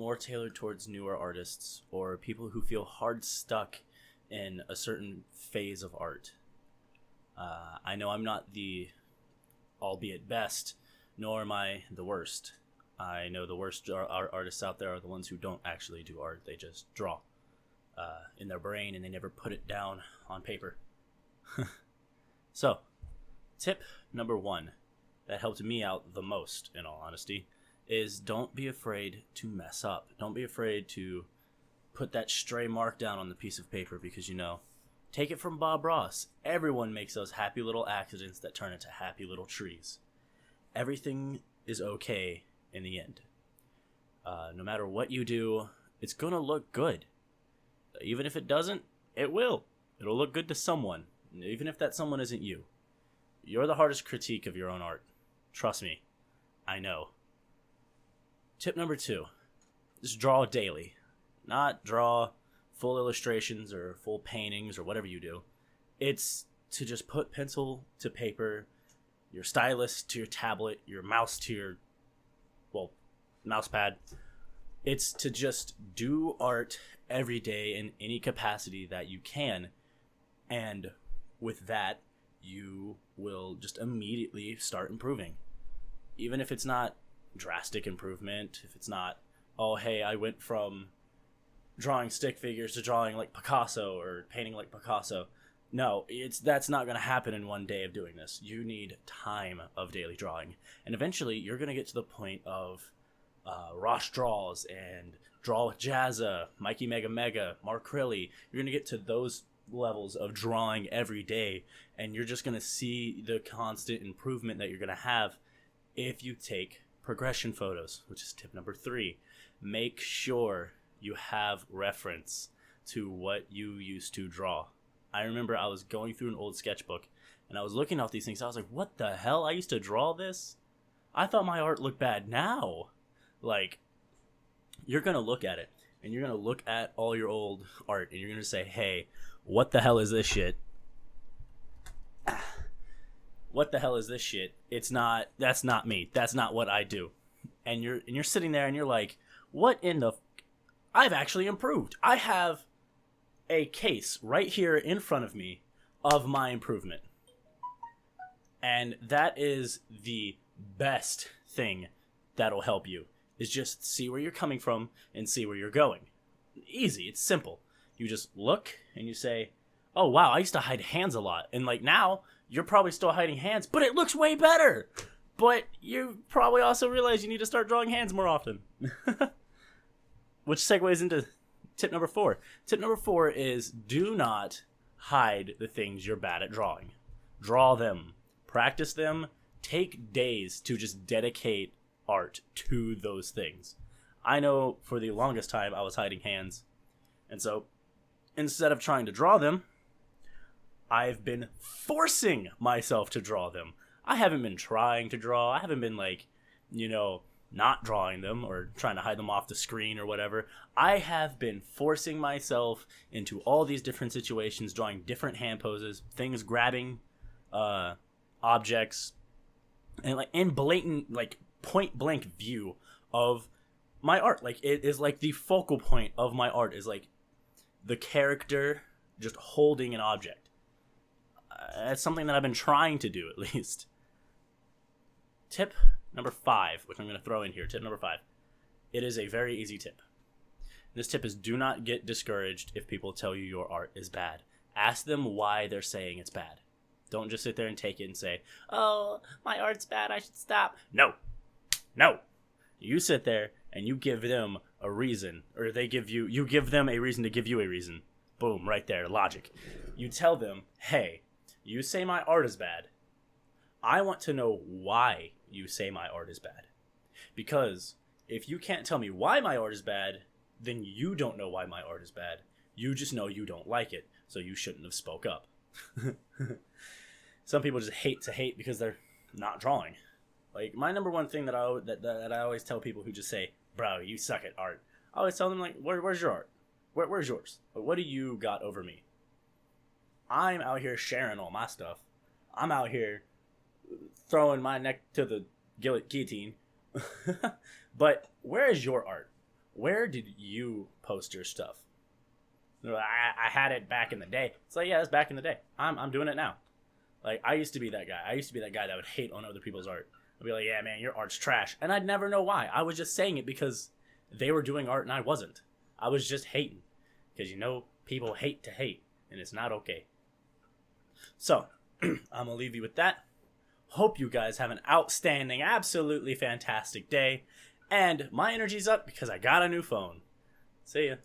more tailored towards newer artists or people who feel hard stuck in a certain phase of art. I know I'm not the albeit best, nor am I the worst. I know the worst artists out there are the ones who don't actually do art. They just draw in their brain and they never put it down on paper. So, tip number 1 that helped me out the most, in all honesty, is don't be afraid to mess up. Don't be afraid to put that stray mark down on the piece of paper because, take it from Bob Ross. Everyone makes those happy little accidents that turn into happy little trees. Everything is okay in the end. No matter what you do, it's going to look good. Even if it doesn't, it will. It'll look good to someone, even if that someone isn't you. You're the hardest critique of your own art. Trust me, I know. Tip number 2, just draw daily. Not draw full illustrations or full paintings or whatever you do. It's to just put pencil to paper, your stylus to your tablet, your mouse to your, mouse pad. It's to just do art every day in any capacity that you can. And with that, you will just immediately start improving. Even if it's not drastic improvement, if it's not, oh, hey, I went from drawing stick figures to drawing like Picasso or painting like Picasso. No, that's not going to happen in one day of doing this. You need time of daily drawing. And eventually, you're going to get to the point of Ross Draws and Draw with Jazza, Mikey Mega Mega, Mark Crilly. You're going to get to those levels of drawing every day, and you're just going to see the constant improvement that you're going to have if you take progression photos, which is tip number 3. Make sure you have reference to what you used to draw. I remember I was going through an old sketchbook, and I was looking at these things. I was like, what the hell? I used to draw this? I thought my art looked bad now. Like, you're going to look at it, and you're going to look at all your old art, and you're going to say, hey, what the hell is this shit? What the hell is this shit? That's not me. That's not what I do. And you're sitting there, and you're like, what in the... I've actually improved. I have a case right here in front of me of my improvement. And that is the best thing that'll help you, is just see where you're coming from and see where you're going. Easy. It's simple. You just look and you say, oh, wow, I used to hide hands a lot. And like now, you're probably still hiding hands, but it looks way better. But you probably also realize you need to start drawing hands more often. Which segues into tip number 4. Tip number 4 is do not hide the things you're bad at drawing. Draw them. Practice them. Take days to just dedicate art to those things. I know for the longest time I was hiding hands. And so instead of trying to draw them, I've been forcing myself to draw them. I haven't been trying to draw. I haven't been not drawing them or trying to hide them off the screen or whatever. I have been forcing myself into all these different situations, drawing different hand poses, things grabbing objects, and like in blatant, like point blank view of my art. Like it is like the focal point of my art is like the character just holding an object. That's something that I've been trying to do, at least. Tip number 5, which I'm going to throw in here. Tip number 5. It is a very easy tip. This tip is do not get discouraged if people tell you your art is bad. Ask them why they're saying it's bad. Don't just sit there and take it and say, oh, my art's bad, I should stop. No. You sit there and you give them a reason, or you give them a reason to give you a reason. Boom, right there, logic. You tell them, hey, you say my art is bad. I want to know why you say my art is bad. Because if you can't tell me why my art is bad, then you don't know why my art is bad. You just know you don't like it, so you shouldn't have spoke up. Some people just hate to hate because they're not drawing. Like, my number one thing that I always tell people who just say, bro, you suck at art. I always tell them, like, where's your art? Where's yours? What do you got over me? I'm out here sharing all my stuff. I'm out here throwing my neck to the guillotine. But where is your art? where did you post your stuff? I had it back in the day. It's like, yeah, that's back in the day. I'm doing it now. Like, I used to be that guy. I used to be that guy that would hate on other people's art. I'd be like, yeah, man, your art's trash. And I'd never know why. I was just saying it because they were doing art and I wasn't. I was just hating. Because, people hate to hate. And it's not okay. So, I'm going to leave you with that. Hope you guys have an outstanding, absolutely fantastic day. And my energy's up because I got a new phone. See ya.